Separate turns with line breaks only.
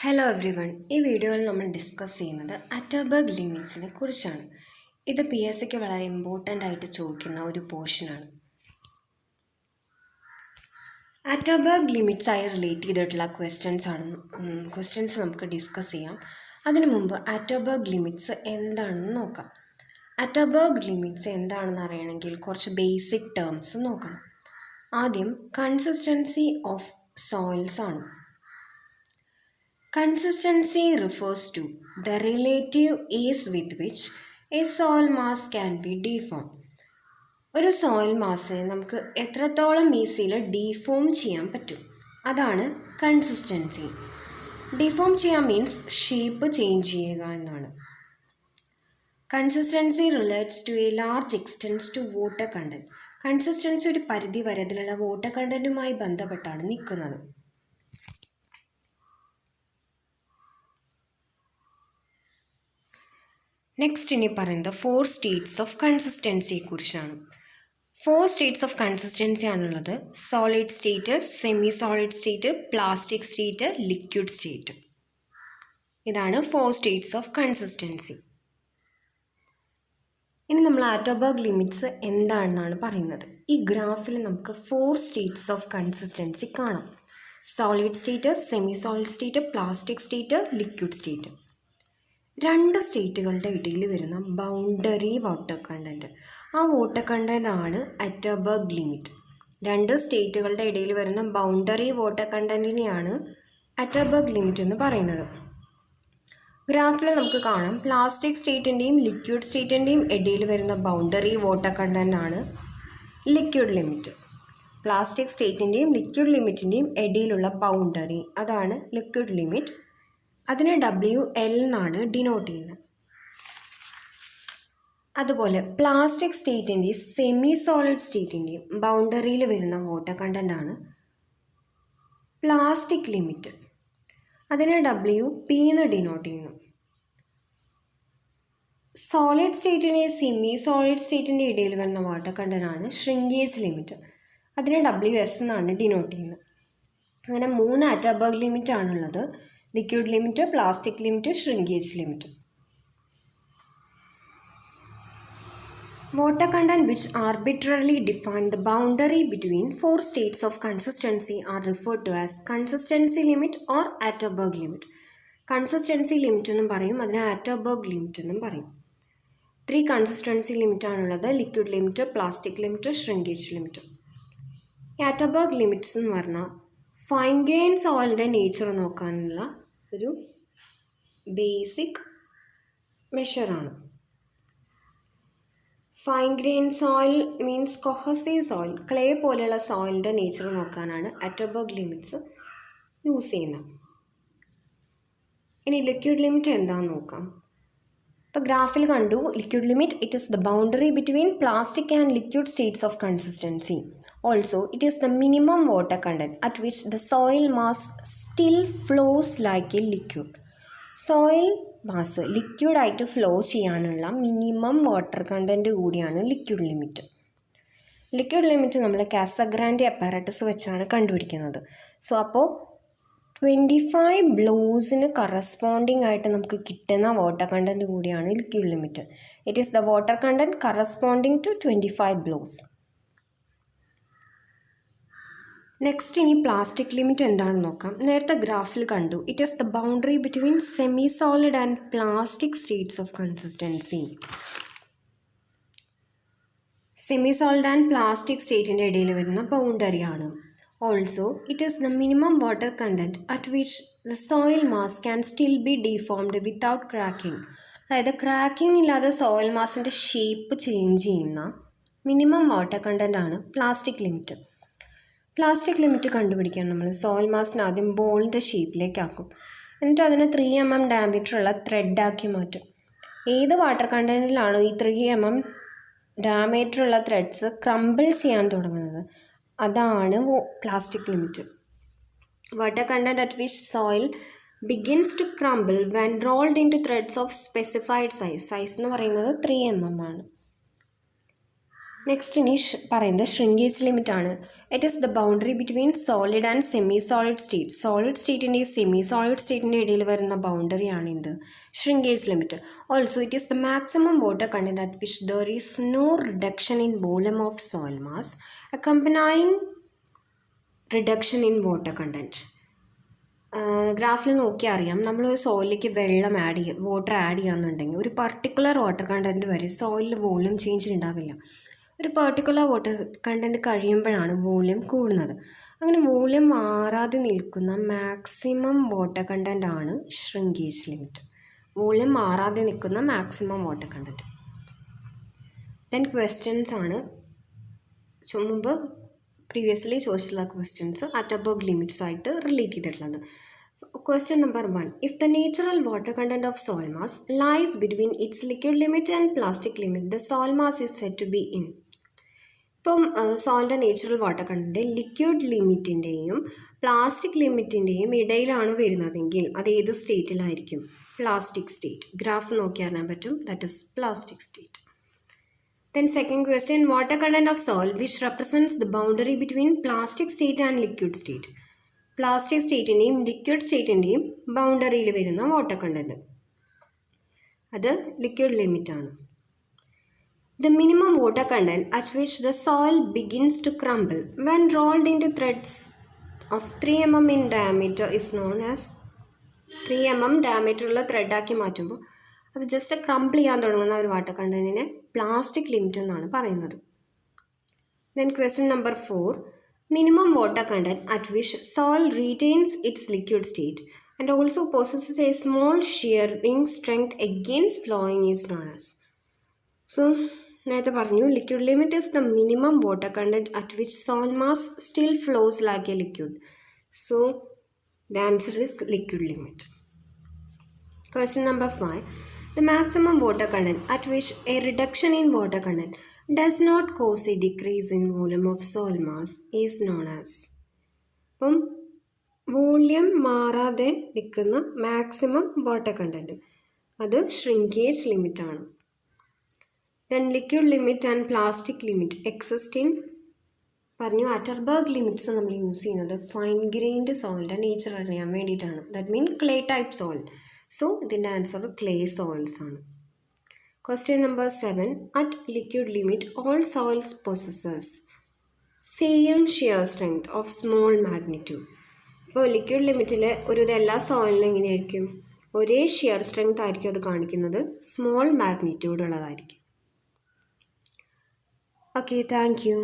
Hello every one. ഈ വീഡിയോയിൽ നമ്മൾ ഡിസ്കസ് ചെയ്യുന്നത് അറ്റർബർഗ് ലിമിറ്റ്സിനെ കുറിച്ചാണ്. ഇത് പി എസ് സിക്ക് വളരെ ഇമ്പോർട്ടൻ്റ് ആയിട്ട് ചോദിക്കുന്ന ഒരു പോർഷനാണ്. അറ്റർബർഗ് ലിമിറ്റ്സ് ആയി റിലേറ്റ് ചെയ്തിട്ടുള്ള ക്വസ്റ്റ്യൻസ് നമുക്ക് ഡിസ്കസ് ചെയ്യാം. അതിനു മുമ്പ് അറ്റർബർഗ് ലിമിറ്റ്സ് എന്താണെന്ന് നോക്കാം. അറ്റർബർഗ് ലിമിറ്റ്സ് എന്താണെന്ന് അറിയണമെങ്കിൽ കുറച്ച് ബേസിക് ടേംസ് നോക്കണം. ആദ്യം കൺസിസ്റ്റൻസി ഓഫ് സോയിൽസ് ആണ്. Consistency refers to the relative ease with which a soil mass can be deformed. ഒരു സോയിൽ മാസിനെ നമുക്ക് എത്രത്തോളം ഈസിയിൽ ഡീഫോം ചെയ്യാൻ പറ്റും, അതാണ് കൺസിസ്റ്റൻസി. ഡീഫോം ചെയ്യാൻ മീൻസ് ഷേപ്പ് ചേഞ്ച് ചെയ്യുക എന്നാണ്. Consistency relates to a large extent to water content. Consistency ഒരു പരിധി വരെ അതിലുള്ള വാട്ടർ കണ്ടന്റുമായി ബന്ധപ്പെട്ടാണ് നിൽക്കുന്നത്. നെക്സ്റ്റ് ഇനി പറയുന്നത് 4 സ്റ്റേറ്റ്സ് ഓഫ് കൺസിസ്റ്റൻസിയെ കുറിച്ചാണ്. 4 സ്റ്റേറ്റ്സ് ഓഫ് കൺസിസ്റ്റൻസി ആണുള്ളത്. Solid state, semi solid state, plastic state, liquid state. ഇതാണ് 4 സ്റ്റേറ്റ്സ് ഓഫ് കൺസിസ്റ്റൻസി. ഇനി നമ്മൾ അറ്റർബർഗ് ലിമിറ്റ്സ് എന്താണെന്നാണ് പറയുന്നത്. ഈ ഗ്രാഫിൽ നമുക്ക് 4 സ്റ്റേറ്റ്സ് ഓഫ് കൺസിസ്റ്റൻസി കാണാം. Solid state, semi solid state, plastic state, liquid state. 2 സ്റ്റേറ്റുകളുടെ ഇടയിൽ വരുന്ന ബൗണ്ടറി വാട്ടർ കണ്ടൻറ്റ്, ആ വാട്ടർ കണ്ടൻ്റ് ആണ് അറ്റർബർഗ് ലിമിറ്റ്. 2 സ്റ്റേറ്റുകളുടെ ഇടയിൽ വരുന്ന ബൗണ്ടറി വാട്ടർ കണ്ടൻറ്റിനെയാണ് അറ്റർബർഗ് ലിമിറ്റ് എന്ന് പറയുന്നത്. ഗ്രാഫിൽ നമുക്ക് കാണാം, പ്ലാസ്റ്റിക് സ്റ്റേറ്റിൻ്റെയും ലിക്വിഡ് സ്റ്റേറ്റിൻ്റെയും ഇടയിൽ വരുന്ന ബൗണ്ടറി വാട്ടർ കണ്ടൻ്റ് ആണ് ലിക്വിഡ് ലിമിറ്റ്. പ്ലാസ്റ്റിക് സ്റ്റേറ്റിൻ്റെയും ലിക്വിഡ് ലിമിറ്റിൻ്റെയും ഇടയിലുള്ള ബൗണ്ടറി, അതാണ് ലിക്വിഡ് ലിമിറ്റ്. അതിനെ WL എന്നാണ് ഡിനോട്ട് ചെയ്യുന്നത്. അതുപോലെ പ്ലാസ്റ്റിക് സ്റ്റേറ്റിൻ്റെയും സെമി സോളിഡ് സ്റ്റേറ്റിൻ്റെയും ബൗണ്ടറിയിൽ വരുന്ന വാട്ടർ കണ്ടൻ്റ് ആണ് പ്ലാസ്റ്റിക് ലിമിറ്റ്. അതിനെ WP എന്ന് ഡിനോട്ട് ചെയ്യുന്നു. സോളിഡ് സ്റ്റേറ്റിൻ്റെയും സെമി സോളിഡ് സ്റ്റേറ്റിൻ്റെ ഇടയിൽ വരുന്ന വാട്ടർ കണ്ടൻ്റ് ആണ് ഷ്രിങ്കേജ് ലിമിറ്റ്. അതിനെ WS എന്നാണ് ഡിനോട്ട് ചെയ്യുന്നത്. അങ്ങനെ 3 അറ്റർബർഗ് ലിമിറ്റ് ആണുള്ളത്. Liquid limit, plastic limit, shrinkage limit. Water content which arbitrarily define the boundary between 4 states of consistency are referred to as consistency limit or Atterberg limit. Consistency limit എന്നും പറയും, അതിനെ അറ്റർബർഗ് limit എന്നും പറയും. 3 consistency limit ആണുള്ളത്. Liquid limit, plastic limit, shrinkage limit. ഈ അറ്റർബർഗ് limits എന്ന് പറഞ്ഞാൽ fine grain സോയിലിൻ്റെ nature നോക്കാനുള്ള ഒരു ബേസിക് മെഷറാണ്. Fine grain soil means cohesive soil, clay പോലെയുള്ള സോയിലിൻ്റെ നേച്ചർ നോക്കാനാണ് അറ്റർബർഗ് ലിമിറ്റ്സ് യൂസ് ചെയ്യുന്നത്. ഇനി ലിക്വിഡ് ലിമിറ്റ് എന്താണെന്ന് നോക്കാം. ഇപ്പോൾ ഗ്രാഫിൽ കണ്ടു, liquid limit it is the boundary between plastic and liquid States of consistency. Also, it is the minimum water content at which the soil mass still flows like a liquid. Soil mass liquid ആയിട്ട് flow ചെയ്യാനുള്ള minimum water content കൂടിയാണ് liquid limit. Liquid limit നമ്മൾ കാസഗ്രാൻഡെ apparatus വെച്ചാണ് കണ്ടുപിടിക്കുന്നത്. So അപ്പോൾ 25 ബ്ലോസിന് corresponding ആയിട്ട് നമുക്ക് കിട്ടുന്ന വാട്ടർ കണ്ടൻറ്റ് കൂടിയാണ് liquid limit. It is the water content corresponding to 25 blows. Next ഇനി പ്ലാസ്റ്റിക് ലിമിറ്റ് എന്താണെന്ന് നോക്കാം. നേരത്തെ ഗ്രാഫിൽ കണ്ടു, it is the boundary between semi solid and plastic states of consistency. Semi solid and plastic സ്റ്റേറ്റിൻ്റെ ഇടയിൽ വരുന്ന ബൗണ്ടറിയാണ്. Also it is the minimum water content at which the soil mass can still be deformed without cracking. അതായത് ക്രാക്കിംഗ് ഇല്ലാതെ soil മാസിൻ്റെ shape change ചെയ്യുന്ന minimum water content ആണ് plastic limit. Plastic limit കണ്ടുപിടിക്കാൻ നമ്മൾ സോയിൽ മാസിന് ആദ്യം ബോളിൻ്റെ ഷേപ്പിലേക്കാക്കും. എന്നിട്ട് അതിനെ 3 mm ഡയമീറ്ററുള്ള ത്രെഡാക്കി മാറ്റും. ഏത് വാട്ടർ കണ്ടൻറ്റിലാണോ ഈ 3 mm ഡയമീറ്ററുള്ള ത്രെഡ്സ് ക്രംബിൾ ചെയ്യാൻ തുടങ്ങുന്നത്, അതാണ് plastic limit. Water content at which soil begins to crumble when rolled in to threads of specified size. Size എന്ന് പറയുന്നത് 3 mm ആണ്. നെക്സ്റ്റ് ഇനി പറയുന്നത് ഷ്രിങ്കേജ് ലിമിറ്റ് ആണ്. It is the boundary between solid and semi solid state. Solid സ്റ്റേറ്റിൻ്റെയും semi solid സ്റ്റേറ്റിൻ്റെ ഇടയിൽ വരുന്ന ബൗണ്ടറിയാണ് ഇത് shrinkage limit. Also it is the maximum water content at which there is no reduction in volume of soil mass accompanying reduction in water content. ഗ്രാഫിൽ നോക്കിയാൽ അറിയാം, നമ്മൾ ഒരു സോയിലേക്ക് വാട്ടർ ആഡ് ചെയ്യാന്നുണ്ടെങ്കിൽ ഒരു പർട്ടിക്കുലർ വാട്ടർ കണ്ടൻറ്റ് വരെ സോയിലിൽ വോളിയം ചേഞ്ച് ഉണ്ടാവില്ല. ഒരു particular water content കഴിയുമ്പോഴാണ് വോളിയം കൂടുന്നത്. അങ്ങനെ വോളിയം മാറാതെ നിൽക്കുന്ന മാക്സിമം വാട്ടർ കണ്ടൻ്റ് ആണ് ഷ്രിങ്കേജ് ലിമിറ്റ്. വോളിയം മാറാതെ നിൽക്കുന്ന maximum water content. Then questions ആണ് മുമ്പ് പ്രീവിയസ്ലി ചോദിച്ചിട്ടുള്ള ക്വസ്റ്റ്യൻസ് അറ്റർബർഗ് ലിമിറ്റ്സ് ആയിട്ട് റിലേറ്റ് ചെയ്തിട്ടുള്ളത്. Question number 1. If the natural water content of soil mass lies between its liquid limit and plastic limit, the soil mass is said to be in. ഇപ്പം സോയിലിൻ്റെ natural water content liquid ലിമിറ്റിൻ്റെയും plastic ലിമിറ്റിൻ്റെയും ഇടയിലാണ് വരുന്നതെങ്കിൽ അത് ഏത് സ്റ്റേറ്റിലായിരിക്കും? Plastic state. Graph നോക്കി അറിയാൻ പറ്റും, that is plastic state. Then second question, water content of soil which represents the boundary between plastic state and liquid state. Plastic സ്റ്റേറ്റിൻ്റെയും ലിക്വിഡ് സ്റ്റേറ്റിൻ്റെയും ബൗണ്ടറിയിൽ വരുന്ന വാട്ടർ കണ്ടൻറ്റ്, അത് ലിക്വിഡ് ലിമിറ്റാണ്. The minimum water content at which the soil begins to crumble when rolled into threads of 3 mm in diameter is known as 3 mm ഡയമീറ്ററുള്ള ത്രെഡാക്കി മാറ്റുമ്പോൾ അത് just crumble ചെയ്യാൻ തുടങ്ങുന്ന ഒരു വാട്ടർ കണ്ടൻറ്റിനെ പ്ലാസ്റ്റിക് ലിമിറ്റ് എന്നാണ് പറയുന്നത്. Then question number 4. Minimum water content at which soil retains its liquid state and also possesses a small shearing strength against flowing is known as. So, നേരത്തെ പറഞ്ഞു liquid limit is the minimum water content at which soil mass still flows like a liquid. So, the answer is liquid limit. Question number 5. The maximum water content at which a reduction in water content does not cause a decrease in volume of soil mass is known as. അപ്പം volume മാറാതെ നിൽക്കുന്ന maximum water content, അത് shrinkage ലിമിറ്റാണ്. Then liquid limit and plastic limit existing പറഞ്ഞു. Atterberg limits നമ്മൾ use ചെയ്യുന്നത് fine grained സോയിലിൻ്റെ nature അറിയാൻ വേണ്ടിയിട്ടാണ്. That mean clay type soil. So ഇതിൻ്റെ ആൻസർ ക്ലേ സോയിൽസ് ആണ്. Question number 7. At liquid limit, all soils possesses same shear strength of small magnitude. ഇപ്പോൾ liquid ലിമിറ്റിൽ എല്ലാ സോയിലിനും എങ്ങനെയായിരിക്കും? ഒരേ ഷിയർ സ്ട്രെങ്ത് ആയിരിക്കും അത് കാണിക്കുന്നത്, സ്മോൾ മാഗ്നിറ്റ്യൂഡ് ഉള്ളതായിരിക്കും. Okay, thank you.